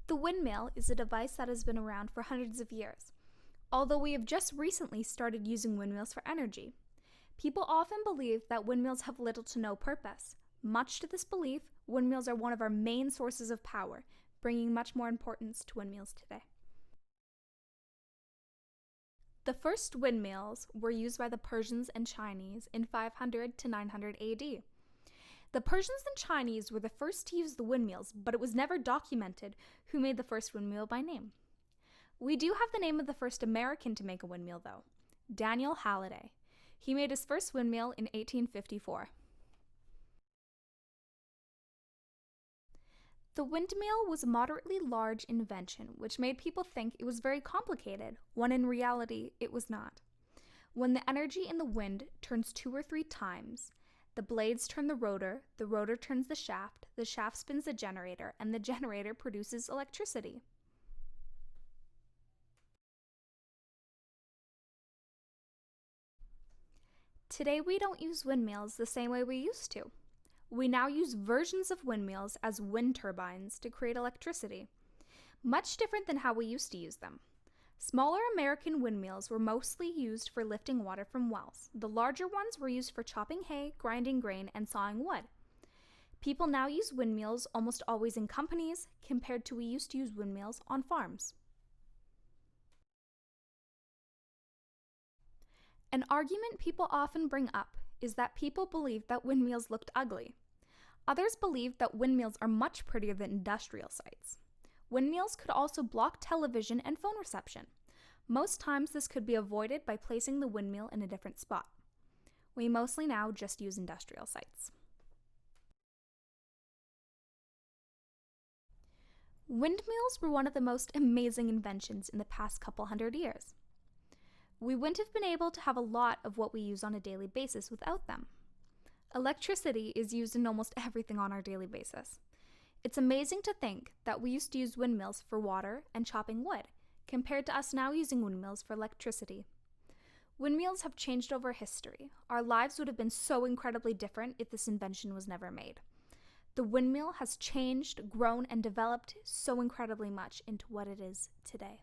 The windmill is a device that has been around for hundreds of years, although we have just recently started using windmills for energy. People often believe that windmills have little to no purpose. Much to this belief, windmills are one of our main sources of power, bringing much more importance to windmills today. The first windmills were used by the Persians and Chinese in 500 to 900 AD. The Persians and Chinese were the first to use the windmills, but it was never documented who made the first windmill by name. We do have the name of the first American to make a windmill, though, Daniel Halliday. He made his first windmill in 1854. The windmill was a moderately large invention, which made people think it was very complicated, when in reality it was not. When the energy in the wind turns 2 or 3 times, the blades turn the rotor turns the shaft spins the generator, and the generator produces electricity. Today we don't use windmills the same way we used to. We now use versions of windmills as wind turbines to create electricity, much different than how we used to use them. Smaller American windmills were mostly used for lifting water from wells. The larger ones were used for chopping hay, grinding grain, and sawing wood. People now use windmills almost always in companies, compared to we used to use windmills on farms. An argument people often bring up is that people believe that windmills looked ugly. Others believe that windmills are much prettier than industrial sites. Windmills could also block television and phone reception. Most times this could be avoided by placing the windmill in a different spot. We mostly now just use industrial sites. Windmills were one of the most amazing inventions in the past couple hundred years. We wouldn't have been able to have a lot of what we use on a daily basis without them. Electricity is used in almost everything on our daily basis. It's amazing to think that we used to use windmills for water and chopping wood, compared to us now using windmills for electricity. Windmills have changed over history. Our lives would have been so incredibly different if this invention was never made. The windmill has changed, grown, and developed so incredibly much into what it is today.